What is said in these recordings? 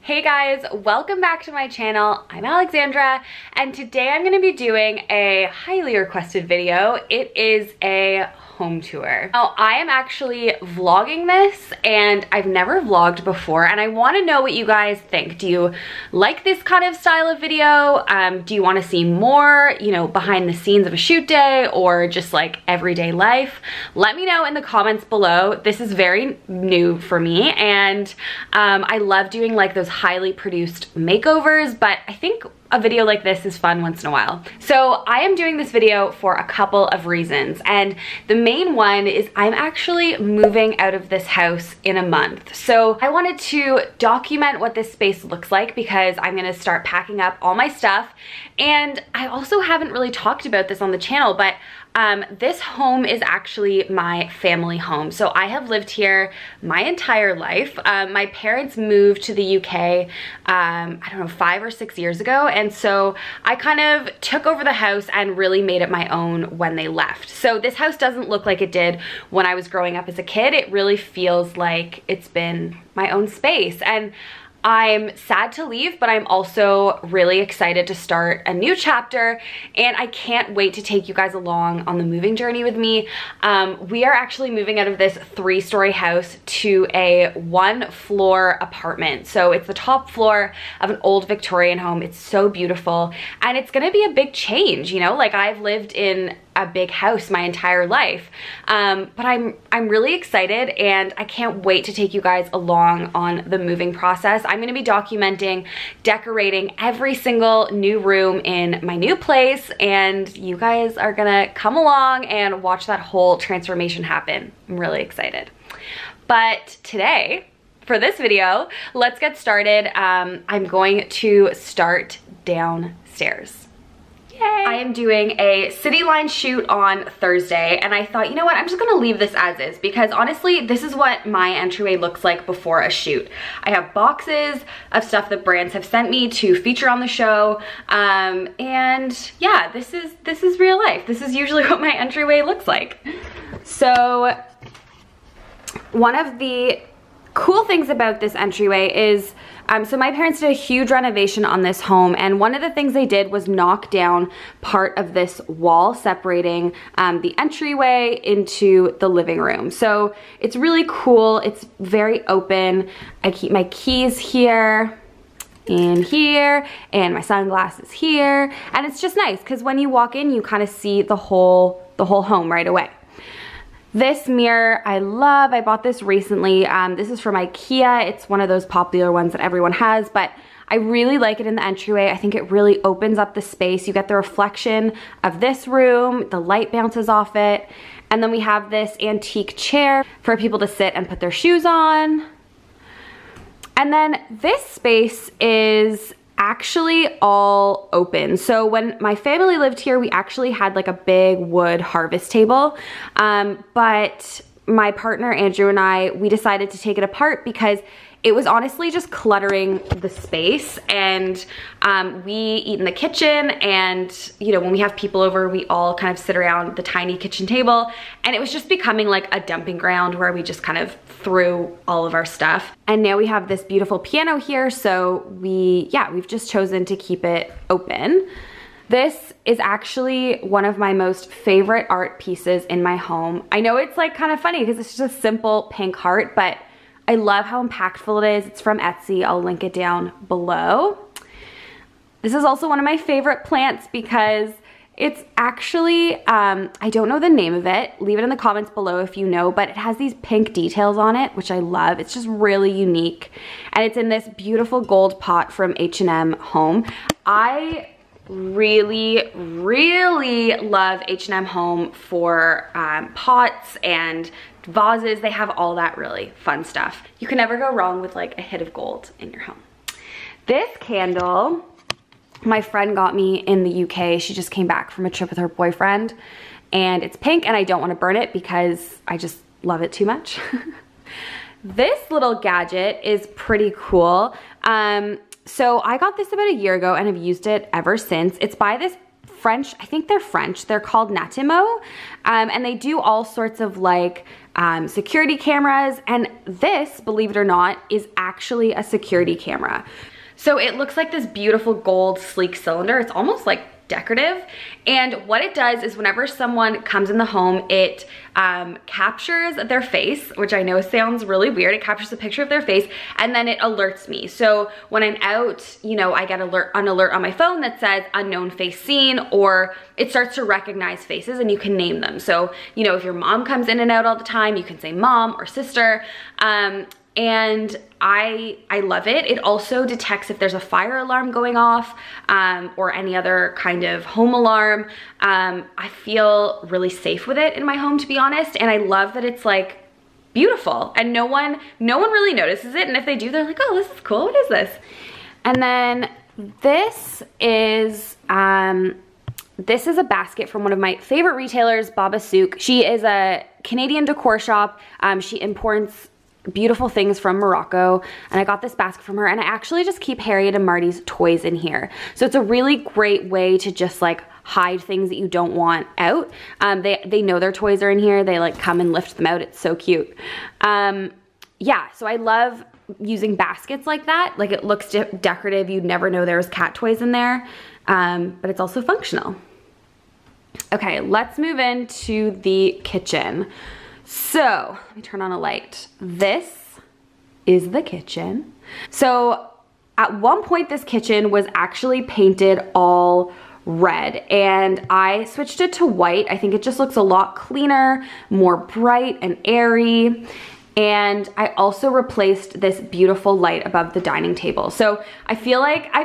Hey guys, welcome back to my channel. I'm Alexandra, and today I'm gonna be doing a highly requested video. It is a home tour. Now, I am actually vlogging this, and I've never vlogged before, and I wanna know what you guys think. Do you like this kind of style of video? Do you wanna see more, behind the scenes of a shoot day, or just like everyday life? Let me know in the comments below. This is very new for me, and I love doing like those highly produced makeovers, but I think a video like this is fun once in a while. So I am doing this video for a couple of reasons, and the main one is I'm actually moving out of this house in a month. So I wanted to document what this space looks like because I'm gonna start packing up all my stuff, and I also haven't really talked about this on the channel, but this home is actually my family home. So I have lived here my entire life. My parents moved to the UK, I don't know, 5 or 6 years ago. And so I kind of took over the house and really made it my own when they left. So this house doesn't look like it did when I was growing up as a kid. It really feels like it's been my own space. And I'm sad to leave, but I'm also really excited to start a new chapter, and I can't wait to take you guys along on the moving journey with me. We are actually moving out of this 3-story house to a 1-floor apartment. So it's the top floor of an old Victorian home. It's so beautiful, and it's gonna be a big change, like I've lived in a big house my entire life, but I'm really excited, and I can't wait to take you guys along on the moving process. I'm gonna be documenting, decorating every single new room in my new place, and you guys are gonna come along and watch that whole transformation happen. I'm really excited. But today, for this video, let's get started. I'm going to start downstairs. Yay. I am doing a city line shoot on Thursday, and I thought, you know what, I'm just gonna leave this as is, because honestly, this is what my entryway looks like before a shoot. I have boxes of stuff that brands have sent me to feature on the show, and yeah, this is real life. This is usually what my entryway looks like. So one of the cool things about this entryway is, so my parents did a huge renovation on this home, and one of the things they did was knock down part of this wall separating the entryway into the living room. So it's really cool. It's very open. I keep my keys here and here, and my sunglasses here, and it's just nice because when you walk in, you kind of see the whole home right away. This mirror I love. I bought this recently. This is from IKEA. It's one of those popular ones that everyone has, but I really like it in the entryway. I think it really opens up the space. You get the reflection of this room, the light bounces off it, and then we have this antique chair for people to sit and put their shoes on. And then this space is actually all open. So when my family lived here, we actually had like a big wood harvest table, but my partner Andrew and I, we decided to take it apart because it was honestly just cluttering the space, and we eat in the kitchen, and when we have people over, we all kind of sit around the tiny kitchen table, and it was just becoming like a dumping ground where we just kind of threw all of our stuff. And now we have this beautiful piano here, so we've just chosen to keep it open. This is actually one of my most favorite art pieces in my home. I know it's like kind of funny because it's just a simple pink heart, but I love how impactful it is. It's from Etsy. I'll link it down below. This is also one of my favorite plants because it's actually, I don't know the name of it. Leave it in the comments below if you know, but it has these pink details on it, which I love. It's just really unique. And it's in this beautiful gold pot from H&M Home. I really love H&M Home for pots and vases. They have all that really fun stuff. You can never go wrong with like a hit of gold in your home. This candle, my friend got me in the UK. She just came back from a trip with her boyfriend, and it's pink, and I don't want to burn it because I just love it too much. This little gadget is pretty cool. So I got this about a year ago and have used it ever since. It's by this French, I think they're French. They're called Natimo, and they do all sorts of like security cameras. And this, believe it or not, is actually a security camera. So it looks like this beautiful gold sleek cylinder. It's almost like decorative. And what it does is whenever someone comes in the home, it captures their face, which I know sounds really weird. It captures a picture of their face and then it alerts me. So when I'm out, you know, I get an alert on my phone that says unknown face seen, or it starts to recognize faces and you can name them. So, you know, if your mom comes in and out all the time, you can say mom or sister. And I love it. It also detects if there's a fire alarm going off or any other kind of home alarm. I feel really safe with it in my home, to be honest. And I love that it's like beautiful and no one really notices it. And if they do, they're like, oh, this is cool. What is this? And then this is a basket from one of my favorite retailers, Baba Souk. She is a Canadian decor shop. She imports beautiful things from Morocco, and I got this basket from her, and I actually just keep Harriet and Marty's toys in here. So it's a really great way to just like hide things that you don't want out. They know their toys are in here. They like come and lift them out. It's so cute. Yeah, so I love using baskets like that. Like it looks decorative. You'd never know there's cat toys in there, but it's also functional. Okay, let's move into the kitchen. So let me turn on a light. This is the kitchen. So at one point this kitchen was actually painted all red and I switched it to white. I think it just looks a lot cleaner, more bright and airy. And I also replaced this beautiful light above the dining table. So I feel like I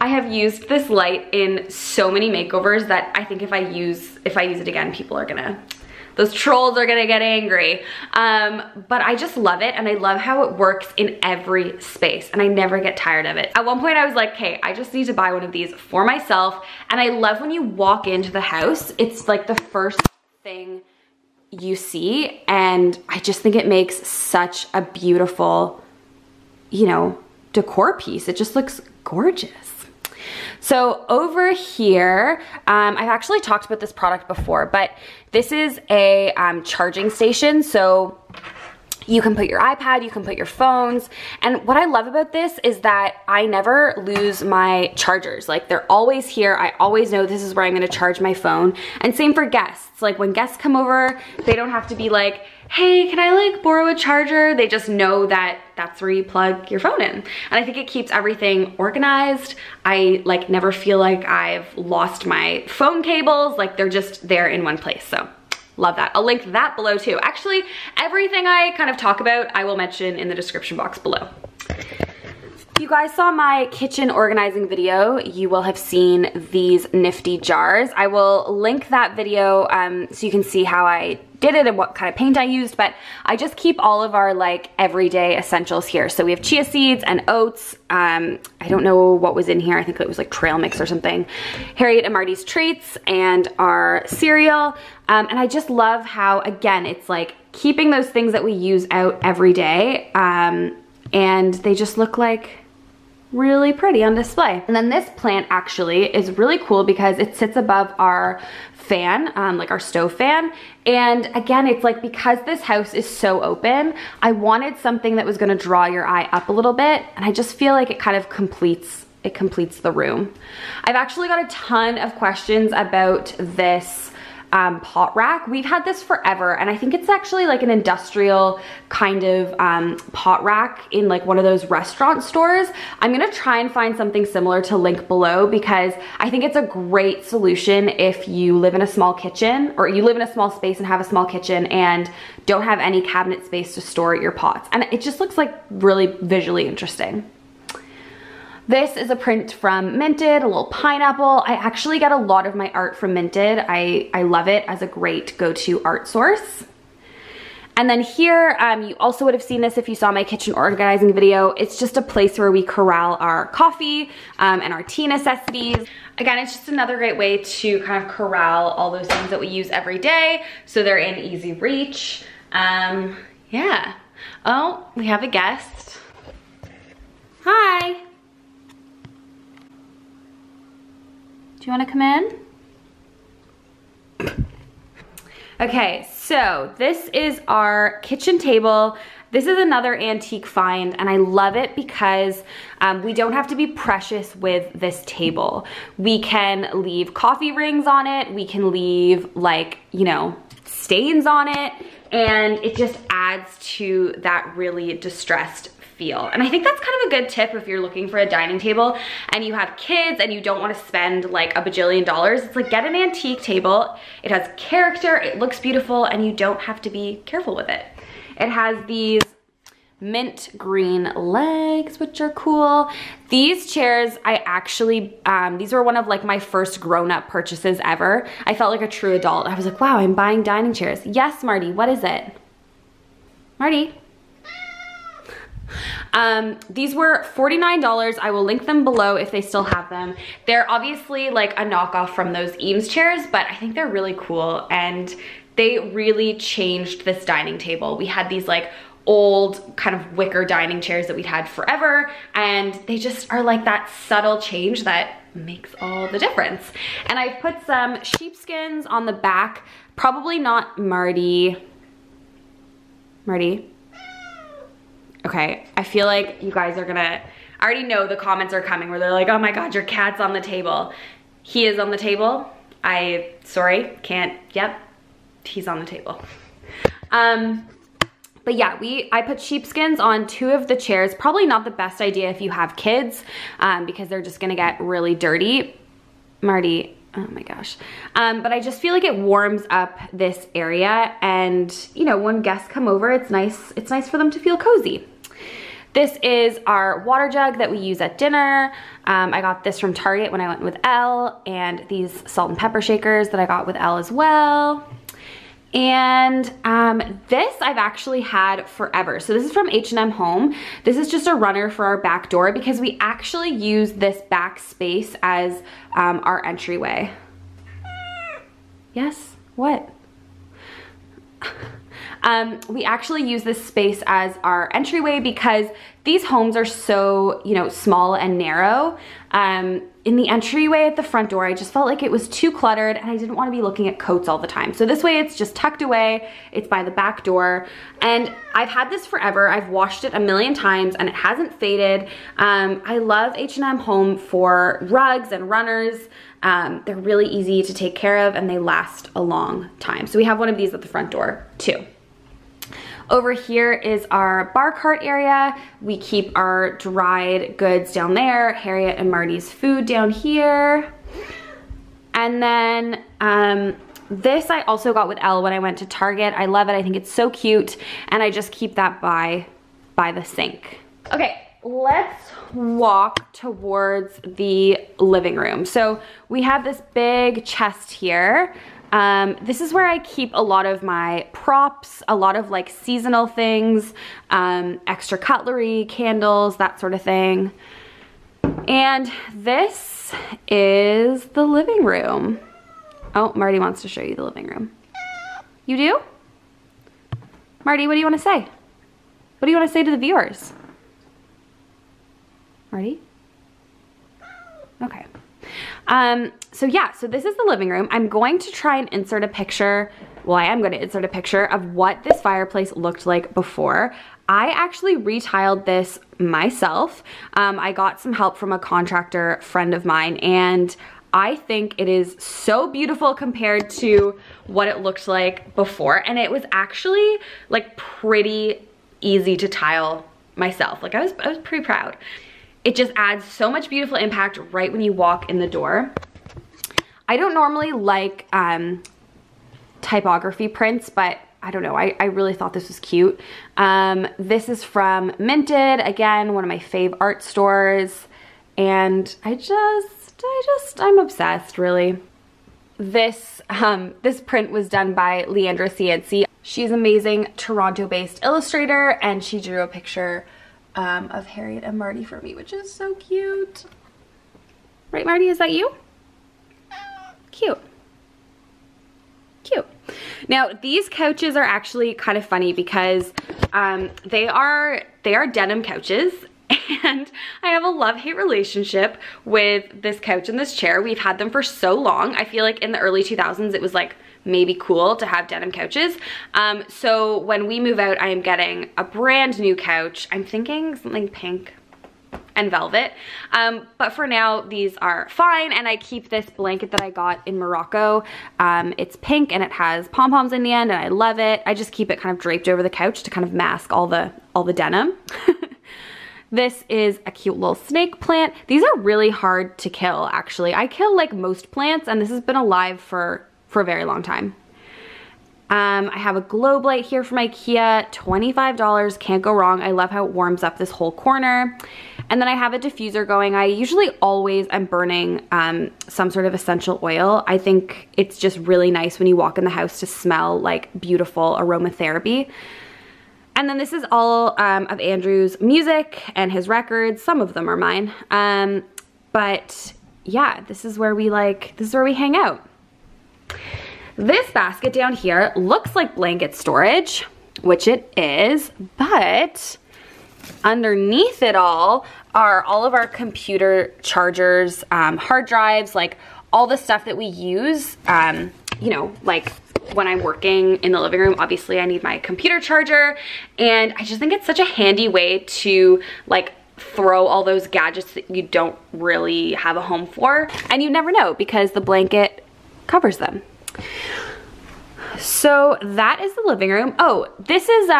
have used this light in so many makeovers that I think if I use it again, those trolls are gonna get angry. But I just love it, and I love how it works in every space, and I never get tired of it. At one point I was like, okay, I just need to buy one of these for myself. And I love when you walk into the house, it's like the first thing you see, and I just think it makes such a beautiful, you know, decor piece. It just looks gorgeous. So over here, I've actually talked about this product before, but this is a charging station. So you can put your iPad, you can put your phones. And what I love about this is that I never lose my chargers. Like they're always here. I always know this is where I'm gonna charge my phone. And same for guests. Like when guests come over, they don't have to be like, hey, can I like borrow a charger? They just know that that's where you plug your phone in. And I think it keeps everything organized. I like never feel like I've lost my phone cables. Like they're just there in one place. So love that. I'll link that below too. Actually, everything I kind of talk about, I will mention in the description box below. If you guys saw my kitchen organizing video, you will have seen these nifty jars. I will link that video so you can see how I did it and what kind of paint I used, but I just keep all of our like everyday essentials here. So we have chia seeds and oats. I don't know what was in here. I think it was like trail mix or something. Harriet and Marty's treats and our cereal. And I just love how, again, it's like keeping those things that we use out every day. And they just look like really pretty on display. And then this plant actually is really cool because it sits above our fan, like our stove fan. And again, it's like, because this house is so open, I wanted something that was gonna draw your eye up a little bit. And I just feel like it kind of completes the room. I've actually got a ton of questions about this pot rack. We've had this forever, and I think it's actually like an industrial kind of pot rack in like one of those restaurant stores. I'm gonna try and find something similar to link below, because I think it's a great solution if you live in a small kitchen, or you live in a small space and have a small kitchen and don't have any cabinet space to store your pots. And it just looks like really visually interesting. This is a print from Minted, a little pineapple. I actually get a lot of my art from Minted. I love it as a great go-to art source. And then here, you also would have seen this if you saw my kitchen organizing video. It's just a place where we corral our coffee and our tea necessities. Again, it's just another great way to kind of corral all those things that we use every day, so they're in easy reach. Yeah. Oh, we have a guest. Hi. you wanna come in? Okay, so this is our kitchen table. This is another antique find, and I love it because we don't have to be precious with this table. We can leave coffee rings on it. We can leave, like, you know, stains on it, and it just adds to that really distressed feel. And I think that's kind of a good tip if you're looking for a dining table and you have kids and you don't want to spend like a bajillion dollars. It's like, get an antique table. It has character, it looks beautiful, and you don't have to be careful with it. It has these mint green legs, which are cool. These chairs, I actually, these were one of like my first grown-up purchases ever. I felt like a true adult. I was like, wow, I'm buying dining chairs. Yes, Marty, what is it? Marty? These were $49. I will link them below if they still have them. They're obviously like a knockoff from those Eames chairs, but I think they're really cool, and they really changed this dining table. We had these like old kind of wicker dining chairs that we'd had forever, and they just are like that subtle change that makes all the difference. And I've put some sheepskins on the back, probably not Marty. Marty? Okay, I feel like you guys are gonna, I already know the comments are coming where they're like, oh my God, your cat's on the table. He is on the table. Sorry, can't, yep, he's on the table. But yeah, I put sheepskins on 2 of the chairs. Probably not the best idea if you have kids, because they're just gonna get really dirty. Marty, oh my gosh. But I just feel like it warms up this area, and you know, when guests come over, it's nice for them to feel cozy. This is our water jug that we use at dinner. I got this from Target when I went with Elle, and these salt and pepper shakers that I got with Elle as well. And this I've actually had forever. So this is from H&M Home. This is just a runner for our back door because we actually use this back space as our entryway. Yes? What? We actually use this space as our entryway because these homes are so, you know, small and narrow. In the entryway at the front door, I just felt like it was too cluttered and I didn't want to be looking at coats all the time. So this way it's just tucked away, it's by the back door, and I've had this forever. I've washed it a million times and it hasn't faded. I love H&M Home for rugs and runners. They're really easy to take care of and they last a long time. So we have one of these at the front door too. Over here is our bar cart area. We keep our dried goods down there, Harriet and Marty's food down here. And then this I also got with Elle when I went to Target. I love it, I think it's so cute, and I just keep that by the sink. Okay, let's walk towards the living room. So we have this big chest here. This is where I keep a lot of my props, a lot of like seasonal things, extra cutlery, candles, that sort of thing. And this is the living room. Oh, Marty wants to show you the living room. You do? Marty, what do you want to say? What do you want to say to the viewers? Marty? Okay. So yeah, so this is the living room. I'm going to try and insert a picture. Well, I am going to insert a picture of what this fireplace looked like before. I actually retiled this myself. I got some help from a contractor friend of mine, and I think it is so beautiful compared to what it looked like before. And it was actually like pretty easy to tile myself. Like I was pretty proud. It just adds so much beautiful impact right when you walk in the door. I don't normally like typography prints, but I don't know, I really thought this was cute. This is from Minted, again, one of my fave art stores, and I'm obsessed, really. This print was done by Leandra CNC. She's an amazing Toronto-based illustrator, and she drew a picture of Harriet and Marty for me, which is so cute. Right, Marty, is that you? Cute. Cute. Now, these couches are actually kind of funny because they are denim couches, And I have a love-hate relationship with this couch and this chair. We've had them for so long. I feel like in the early 2000s, it was like maybe cool to have denim couches. So when we move out, I am getting a brand new couch. I'm thinking something pink and velvet. But for now, these are fine. And I keep this blanket that I got in Morocco. It's pink and it has pom-poms in the end and I love it. I just keep it kind of draped over the couch to kind of mask all the denim. This is a cute little snake plant. These are really hard to kill, actually. I kill like most plants, and this has been alive for a very long time. I have a globe light here from IKEA, $25, can't go wrong. I love how it warms up this whole corner. And then I have a diffuser going. I usually always am burning some sort of essential oil. I think it's just really nice when you walk in the house to smell like beautiful aromatherapy. And then this is all of Andrew's music and his records. Some of them are mine. But yeah, this is where we hang out. This basket down here looks like blanket storage, which it is, but underneath it all are all of our computer chargers, hard drives, like all the stuff that we use, you know, like when I'm working in the living room, obviously I need my computer charger, and I just think it's such a handy way to like throw all those gadgets that you don't really have a home for, and you never know because the blanket covers them. So that is the living room. Oh, this is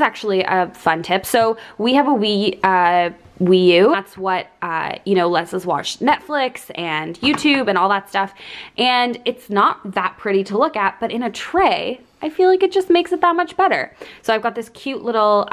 actually a fun tip. So we have a Wii U. That's what, you know, lets us watch Netflix and YouTube and all that stuff. And it's not that pretty to look at, but in a tray, I feel like it just makes it that much better. So I've got this cute little,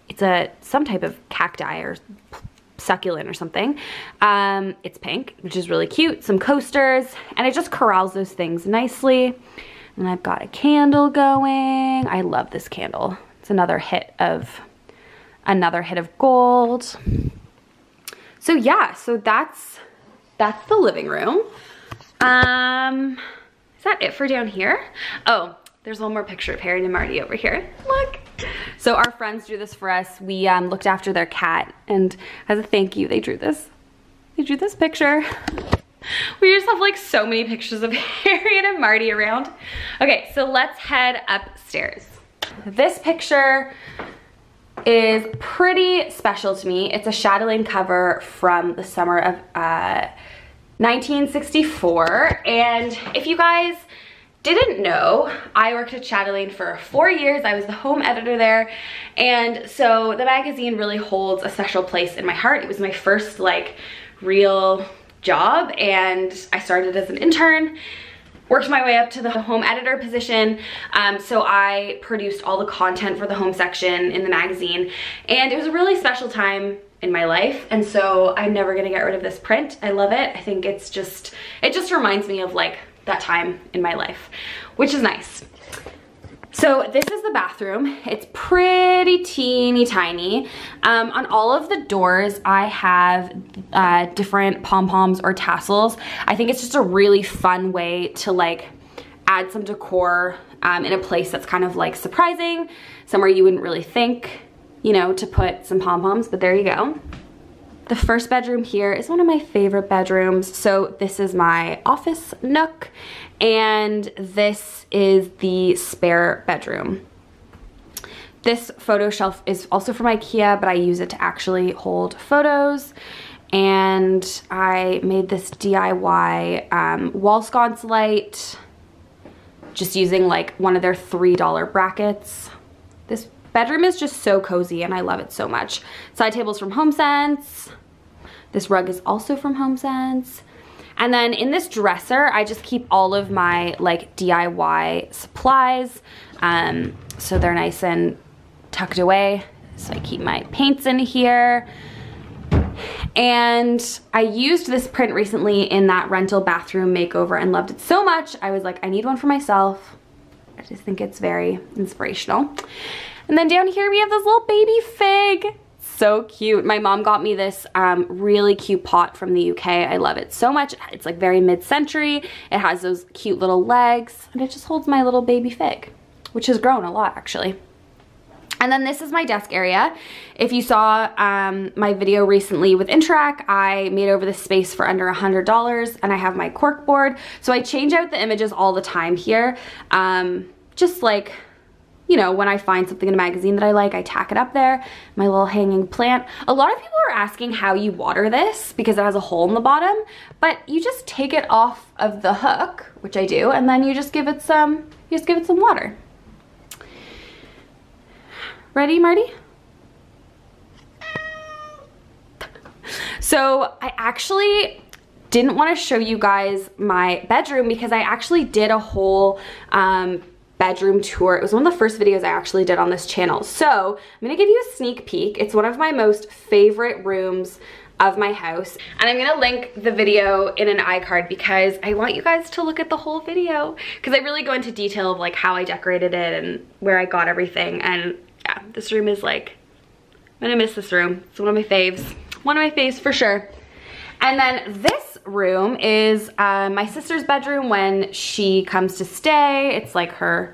it's some type of cacti or succulent or something. It's pink, which is really cute. Some coasters, and it just corrals those things nicely. And I've got a candle going. I love this candle. It's another hit of gold. So yeah, so that's the living room. Is that it for down here? Oh, there's one more picture of Harry and Marty over here. Look. So our friends drew this for us. We looked after their cat, and as a thank you, they drew this. They drew this picture. We just have like so many pictures of Harriet and Marty around. Okay, so let's head upstairs. This picture is pretty special to me. It's a chatelaine cover from the summer of 1964. And if you guys didn't know, I worked at Chatelaine for 4 years. I was the home editor there. And so the magazine really holds a special place in my heart. It was my first like real job, and I started as an intern, worked my way up to the home editor position. So I produced all the content for the home section in the magazine, and it was a really special time in my life. And so I'm never gonna get rid of this print. I love it. I think it just reminds me of like that time in my life, which is nice. So this is the bathroom. It's pretty teeny tiny. On all of the doors, I have different pom-poms or tassels. I think it's just a really fun way to like add some decor in a place that's kind of like surprising, somewhere you wouldn't really think, you know, to put some pom-poms, but there you go. The first bedroom here is one of my favorite bedrooms. So this is my office nook, and this is the spare bedroom. This photo shelf is also from IKEA, but I use it to actually hold photos. And I made this DIY wall sconce light, just using like one of their $3 brackets. This bedroom is just so cozy and I love it so much. Side table's from HomeSense. This rug is also from HomeSense. And then in this dresser, I just keep all of my like DIY supplies. So they're nice and tucked away. So I keep my paints in here. And I used this print recently in that rental bathroom makeover and loved it so much. I was like, I need one for myself. I just think it's very inspirational. And then down here we have this little baby fig. So cute. My mom got me this really cute pot from the UK. I love it so much. It's like very mid-century. It has those cute little legs, and it just holds my little baby fig, which has grown a lot actually. And then this is my desk area. If you saw my video recently with Interac, I made over this space for under $100, and I have my cork board. So I change out the images all the time here. Just like, you know, when I find something in a magazine that I like, I tack it up there. My little hanging plant. A lot of people are asking how you water this because it has a hole in the bottom, but you just take it off of the hook, which I do, and then you just give it some water. Ready, Marty? So I actually didn't want to show you guys my bedroom because I actually did a whole bedroom tour. It was one of the first videos I actually did on this channel. So I'm gonna give you a sneak peek. It's one of my most favorite rooms of my house, and I'm gonna link the video in an iCard because I want you guys to look at the whole video because I really go into detail of like how I decorated it and where I got everything. And yeah, this room is like, I'm gonna miss this room. It's one of my faves. One of my faves for sure. And then this room is my sister's bedroom when she comes to stay. It's like her,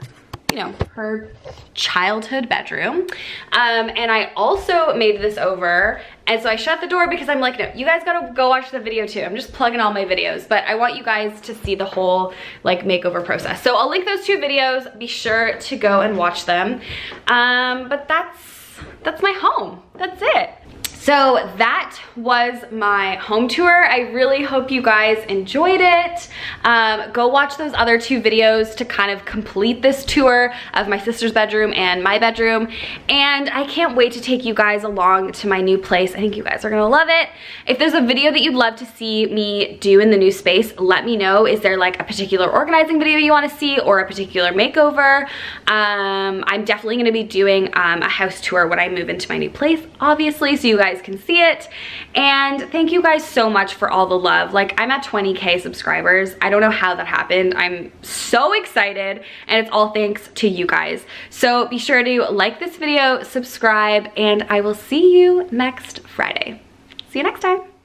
you know, her childhood bedroom. And I also made this over, and so I shut the door because I'm like, no, you guys gotta go watch the video too. I'm just plugging all my videos, but I want you guys to see the whole like makeover process. So I'll link those 2 videos. Be sure to go and watch them. But that's my home. That's it. So that was my home tour. I really hope you guys enjoyed it. Go watch those other 2 videos to kind of complete this tour of my sister's bedroom and my bedroom. And I can't wait to take you guys along to my new place. I think you guys are gonna love it. If there's a video that you'd love to see me do in the new space, let me know. Is there like a particular organizing video you wanna see or a particular makeover? I'm definitely gonna be doing a house tour when I move into my new place, obviously, so you guys can see it. And thank you guys so much for all the love. Like, I'm at 20K subscribers. I don't know how that happened. I'm so excited, and it's all thanks to you guys. So be sure to like this video, subscribe, and I will see you next Friday. See you next time.